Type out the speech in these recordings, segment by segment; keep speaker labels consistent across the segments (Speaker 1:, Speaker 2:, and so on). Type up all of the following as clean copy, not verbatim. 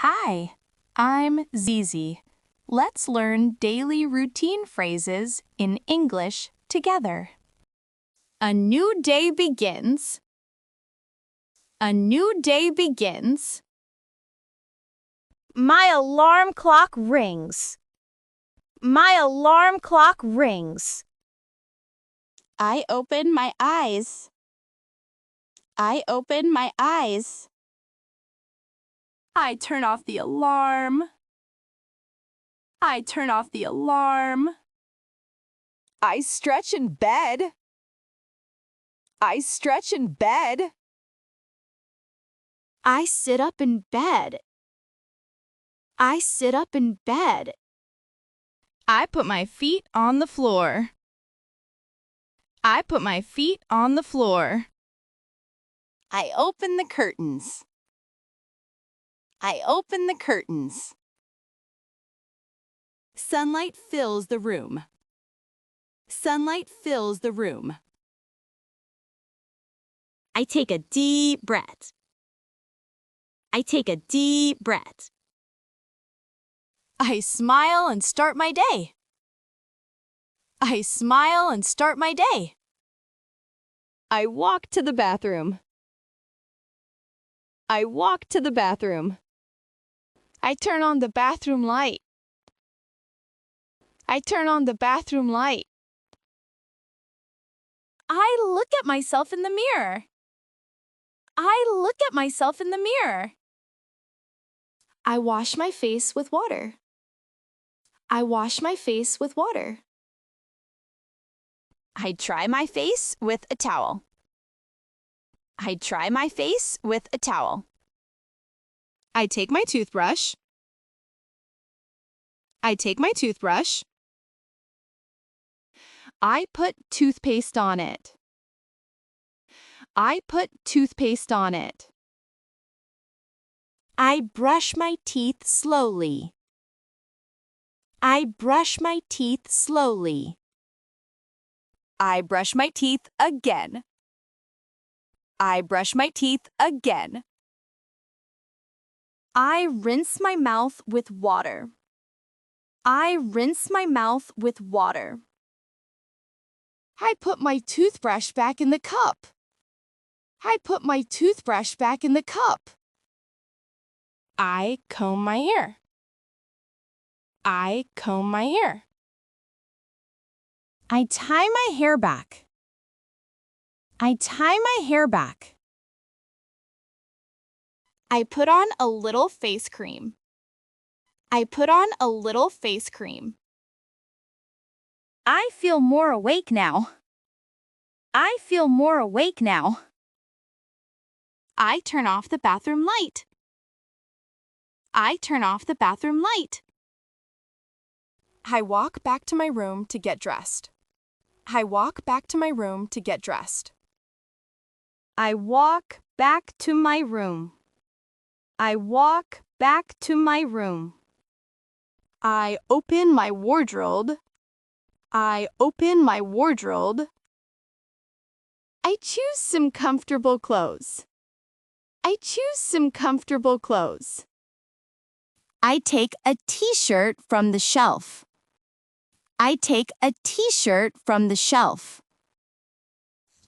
Speaker 1: Hi, I'm Zizi. Let's learn daily routine phrases in English together. A new day begins. A new day begins.
Speaker 2: My alarm clock rings. My alarm clock rings.
Speaker 3: I open my eyes. I open my eyes.
Speaker 1: I turn off the alarm. I turn off the alarm.
Speaker 4: I stretch in bed. I stretch in bed.
Speaker 2: I sit up in bed. I sit up in bed.
Speaker 1: I put my feet on the floor. I put my feet on the floor.
Speaker 3: I open the curtains. I open the curtains. Sunlight fills the room. Sunlight fills the room.
Speaker 2: I take a deep breath. I take a deep breath.
Speaker 1: I smile and start my day. I smile and start my day.
Speaker 4: I walk to the bathroom. I walk to the bathroom.
Speaker 5: I turn on the bathroom light. I turn on the bathroom light.
Speaker 2: I look at myself in the mirror. I look at myself in the mirror. I wash my face with water. I wash my face with water.
Speaker 3: I dry my face with a towel. I dry my face with a towel.
Speaker 1: I take my toothbrush. I take my toothbrush. I put toothpaste on it. I put toothpaste on it.
Speaker 2: I brush my teeth slowly. I brush my teeth slowly.
Speaker 1: I brush my teeth again. I brush my teeth again.
Speaker 2: I rinse my mouth with water. I rinse my mouth with water.
Speaker 5: I put my toothbrush back in the cup. I put my toothbrush back in the cup.
Speaker 1: I comb my hair. I comb my hair.
Speaker 2: I tie my hair back. I tie my hair back. I put on a little face cream. I put on a little face cream. I feel more awake now. I feel more awake now.
Speaker 3: I turn off the bathroom light. I turn off the bathroom light.
Speaker 1: I walk back to my room to get dressed. I walk back to my room to get dressed.
Speaker 2: I walk back to my room. I walk back to my room.
Speaker 1: I open my wardrobe. I open my wardrobe.
Speaker 5: I choose some comfortable clothes. I choose some comfortable clothes.
Speaker 2: I take a t-shirt from the shelf. I take a t-shirt from the shelf.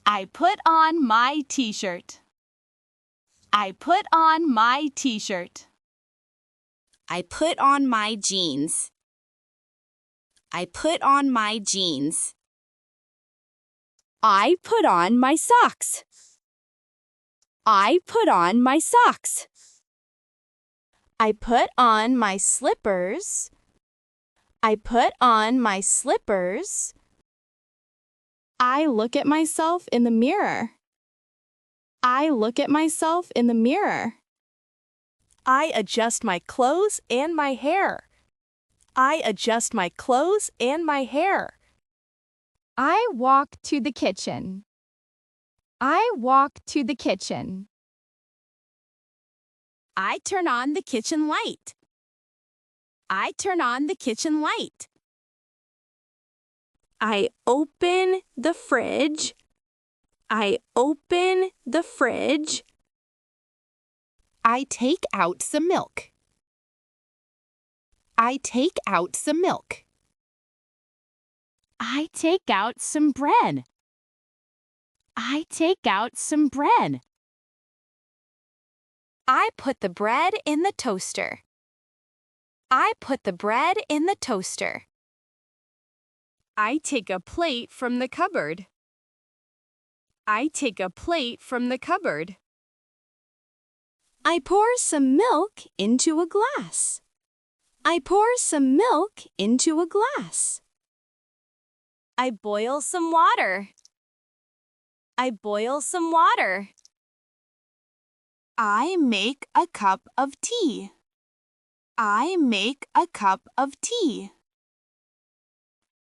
Speaker 3: I put on my t-shirt. I put on my t-shirt. I put on my jeans. I put on my jeans.
Speaker 2: I put on my socks. I put on my socks. I put on my slippers. I put on my slippers.
Speaker 5: I look at myself in the mirror. I look at myself in the mirror.
Speaker 1: I adjust my clothes and my hair. I adjust my clothes and my hair.
Speaker 5: I walk to the kitchen. I walk to the kitchen.
Speaker 3: I turn on the kitchen light. I turn on the kitchen light.
Speaker 2: I open the fridge. I open the fridge.
Speaker 3: I take out some milk. I take out some milk. I take out some bread. I take out some bread. I put the bread in the toaster. I put the bread in the toaster.
Speaker 1: I take a plate from the cupboard. I take a plate from the cupboard.
Speaker 2: I pour some milk into a glass. I pour some milk into a glass.
Speaker 1: I boil some water. I boil some water.
Speaker 3: I make a cup of tea. I make a cup of tea.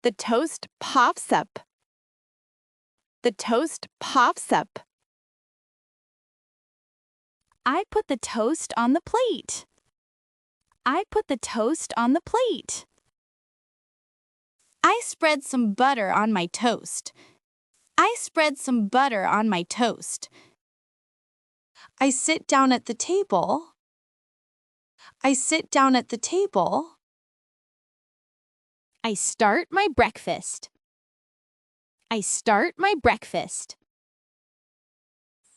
Speaker 3: The toast puffs up. The toast puffs up. I put the toast on the plate. I put the toast on the plate. I spread some butter on my toast. I spread some butter on my toast. I sit down at the table. I sit down at the table. I start my breakfast. I start my breakfast.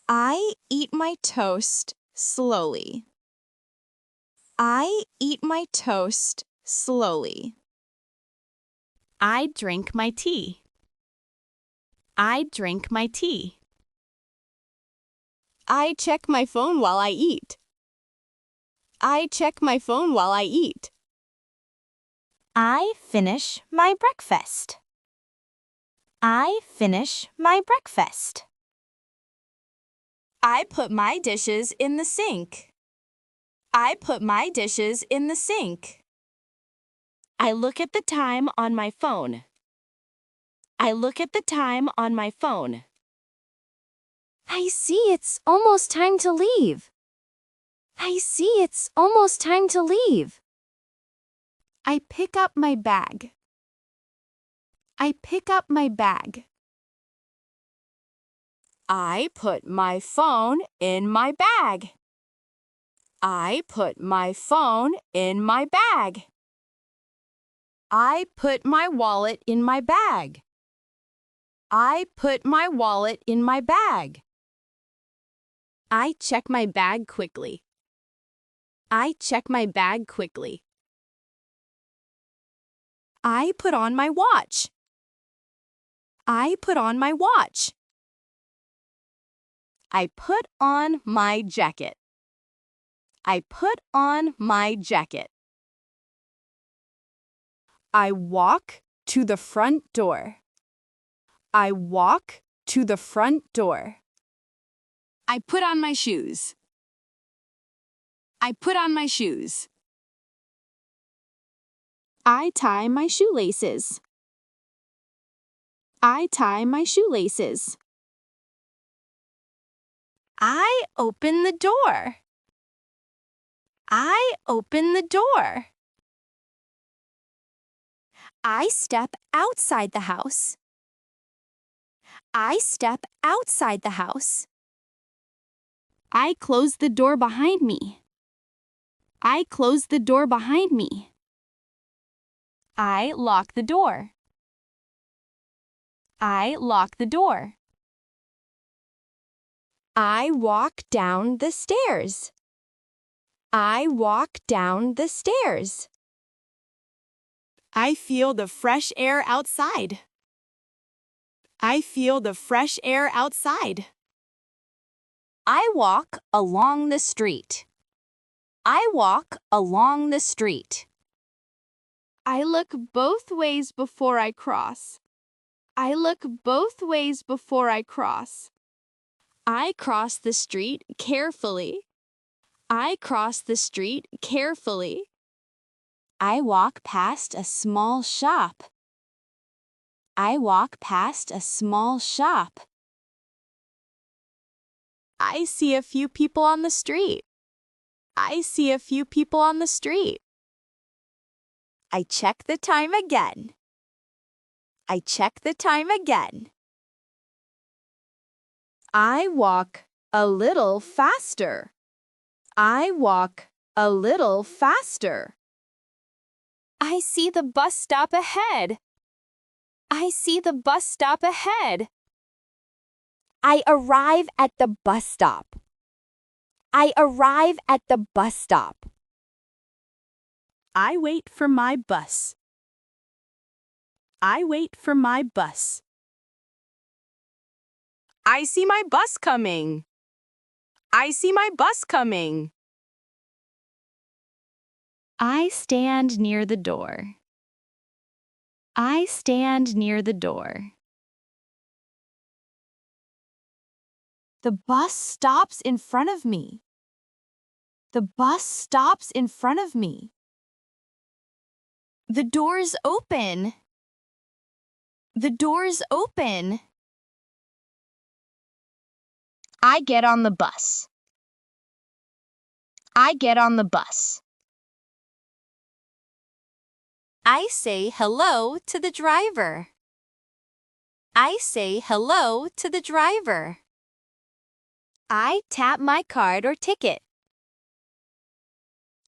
Speaker 3: I eat my toast slowly. I eat my toast slowly. I drink my tea. I drink my tea.
Speaker 4: I check my phone while I eat. I check my phone while I eat.
Speaker 2: I finish my breakfast. I finish my breakfast.
Speaker 3: I put my dishes in the sink. I put my dishes in the sink. I look at the time on my phone. I look at the time on my phone.
Speaker 2: I see it's almost time to leave. I see it's almost time to leave.
Speaker 3: I pick up my bag. I pick up my bag. I put my phone in my bag. I put my phone in my bag. I put my wallet in my bag. I put my wallet in my bag. I check my bag quickly. I check my bag quickly. I put on my watch. I put on my watch. I put on my jacket. I put on my jacket. I walk to the front door. I walk to the front door. I put on my shoes. I put on my shoes. I tie my shoelaces. I tie my shoelaces. I open the door. I open the door. I step outside the house. I step outside the house. I close the door behind me. I close the door behind me. I lock the door. I lock the door. I walk down the stairs. I walk down the stairs. I feel the fresh air outside. I feel the fresh air outside. I walk along the street. I walk along the street. I look both ways before I cross. I look both ways before I cross. I cross the street carefully. I cross the street carefully. I walk past a small shop. I walk past a small shop. I see a few people on the street. I see a few people on the street. I check the time again. I check the time again. I walk a little faster. I walk a little faster.
Speaker 2: I see the bus stop ahead. I see the bus stop ahead. I arrive at the bus stop. I arrive at the bus stop.
Speaker 1: I wait for my bus. I wait for my bus. I see my bus coming. I see my bus coming.
Speaker 2: I stand near the door. I stand near the door.
Speaker 3: The bus stops in front of me. The bus stops in front of me. The door's open. The door's open.
Speaker 4: I get on the bus. I get on the bus.
Speaker 2: I say hello to the driver. I say hello to the driver. I tap my card or ticket.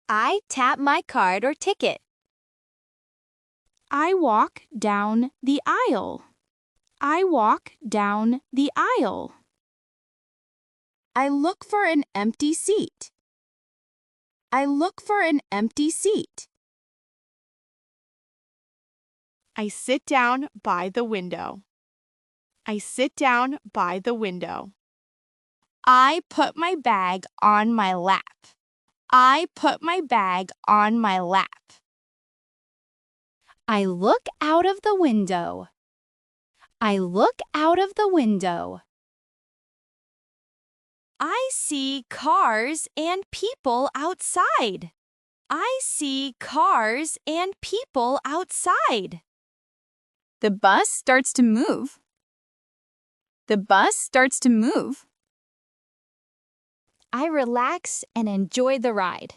Speaker 2: I tap my card or ticket. I walk down the aisle. I walk down the aisle.
Speaker 3: I look for an empty seat. I look for an empty seat.
Speaker 1: I sit down by the window. I sit down by the window.
Speaker 2: I put my bag on my lap. I put my bag on my lap. I look out of the window. I look out of the window. I see cars and people outside. I see cars and people outside.
Speaker 3: The bus starts to move. The bus starts to move.
Speaker 2: I relax and enjoy the ride.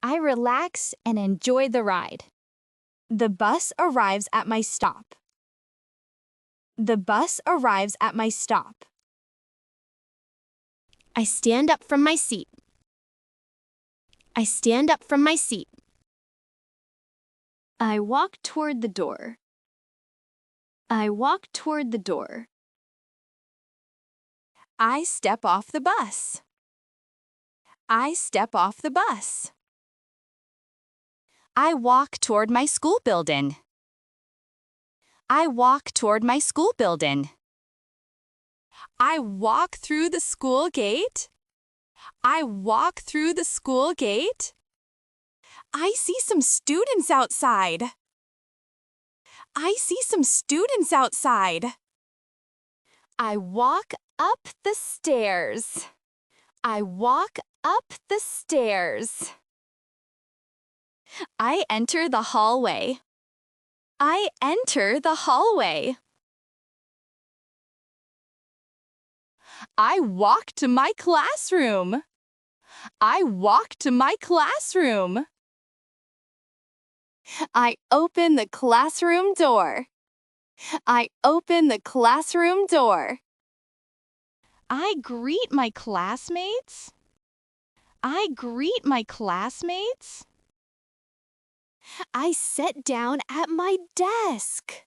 Speaker 2: I relax and enjoy the ride. The bus arrives at my stop. The bus arrives at my stop. I stand up from my seat. I stand up from my seat. I walk toward the door. I walk toward the door. I step off the bus. I step off the bus. I walk toward my school building. I walk toward my school building. I walk through the school gate. I walk through the school gate. I see some students outside. I see some students outside. I walk up the stairs. I walk up the stairs. I enter the hallway. I enter the hallway. I walk to my classroom. I walk to my classroom. I open the classroom door. I open the classroom door. I greet my classmates. I greet my classmates. I sit down at my desk.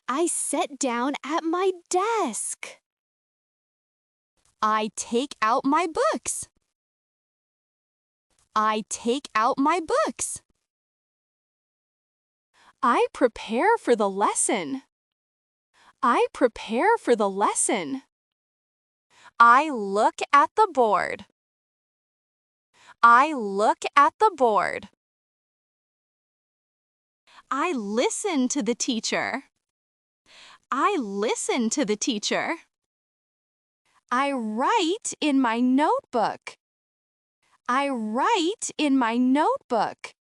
Speaker 2: I sit down at my desk. I take out my books. I take out my books. I prepare for the lesson. I prepare for the lesson. I look at the board. I look at the board. I listen to the teacher. I listen to the teacher. I write in my notebook. I write in my notebook.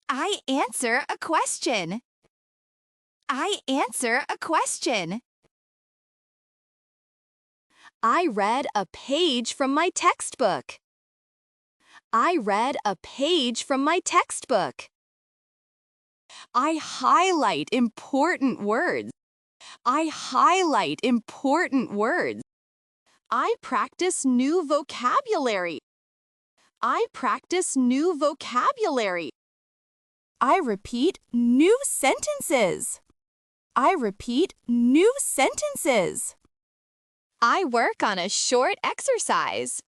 Speaker 2: I answer a question. I answer a question. I read a page from my textbook. I read a page from my textbook. I highlight important words. I highlight important words. I practice new vocabulary.
Speaker 3: I practice new vocabulary.
Speaker 1: I repeat new sentences. I repeat new sentences.
Speaker 3: I work on a short exercise.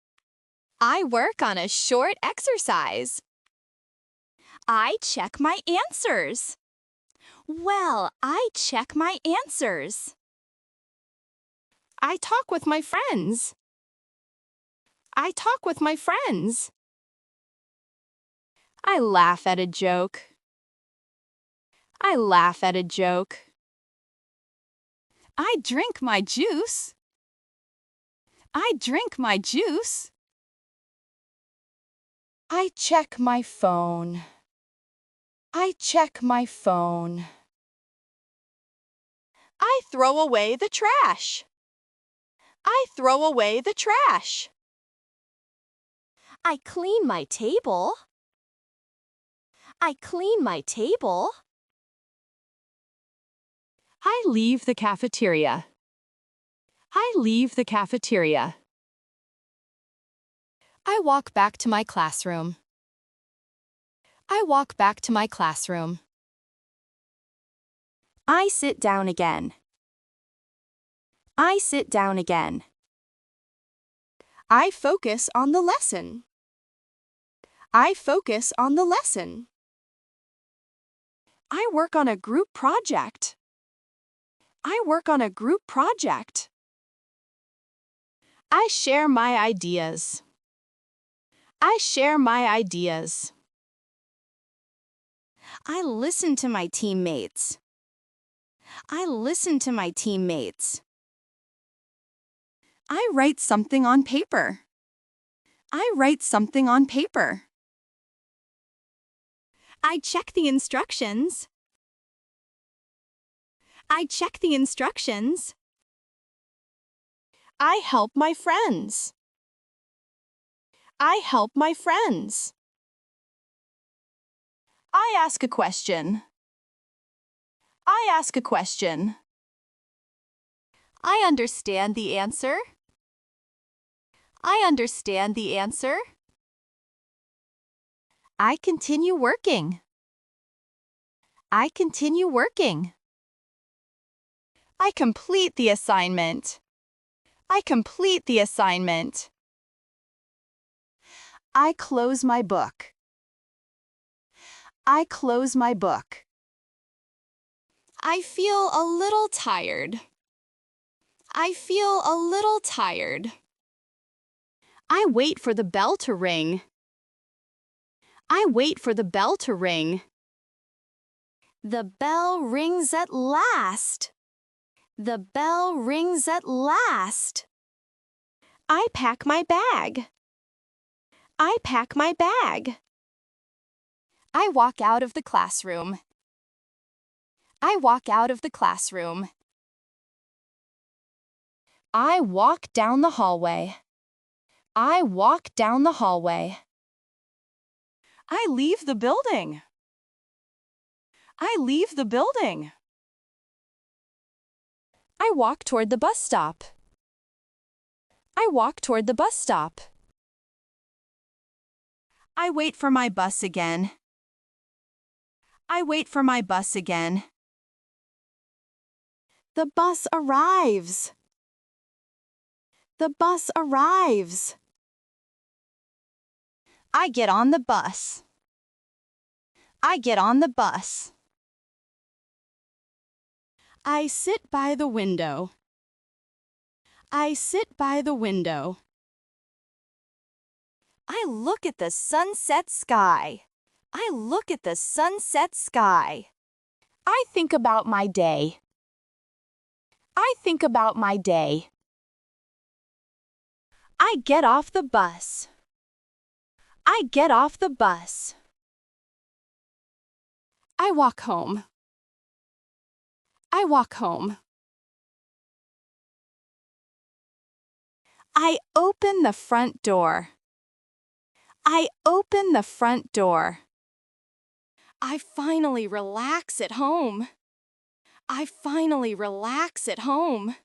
Speaker 3: I work on a short exercise.
Speaker 2: I check my answers. Well, I check my answers.
Speaker 3: I talk with my friends. I talk with my friends.
Speaker 2: I laugh at a joke. I laugh at a joke.
Speaker 3: I drink my juice. I drink my juice.
Speaker 5: I check my phone. I check my phone.
Speaker 3: I throw away the trash. I throw away the trash.
Speaker 2: I clean my table. I clean my table.
Speaker 3: I leave the cafeteria. I leave the cafeteria. I walk back to my classroom. I walk back to my classroom.
Speaker 2: I sit down again. I sit down again.
Speaker 1: I focus on the lesson. I focus on the lesson. I work on a group project. I work on a group project. I share my ideas. I share my ideas.
Speaker 2: I listen to my teammates. I listen to my teammates.
Speaker 3: I write something on paper. I write something on paper.
Speaker 2: I check the instructions. I check the instructions.
Speaker 1: I help my friends. I help my friends. I ask a question. I ask a question.
Speaker 3: I understand the answer. I understand the answer. I continue working. I continue working. I complete the assignment. I complete the assignment. I close my book. I close my book. I feel a little tired. I feel a little tired. I wait for the bell to ring. I wait for the bell to ring.
Speaker 2: The bell rings at last. The bell rings at last.
Speaker 1: I pack my bag. I pack my bag.
Speaker 3: I walk out of the classroom. I walk out of the classroom. I walk down the hallway. I walk down the hallway.
Speaker 1: I leave the building. I leave the building.
Speaker 3: I walk toward the bus stop. I walk toward the bus stop.
Speaker 1: I wait for my bus again. I wait for my bus again.
Speaker 3: The bus arrives. The bus arrives. I get on the bus. I get on the bus.
Speaker 1: I sit by the window. I sit by the window.
Speaker 2: I look at the sunset sky. I look at the sunset sky.
Speaker 3: I think about my day. I think about my day.
Speaker 1: I get off the bus. I get off the bus.
Speaker 3: I walk home. I walk home. I open the front door. I open the front door. I finally relax at home. I finally relax at home.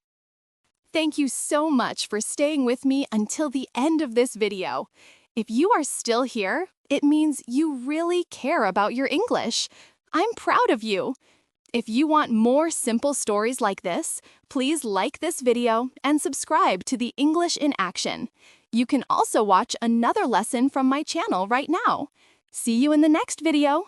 Speaker 3: Thank you so much for staying with me until the end of this video. If you are still here, it means you really care about your English. I'm proud of you. If you want more simple stories like this, please like this video and subscribe to the English in Action. You can also watch another lesson from my channel right now. See you in the next video.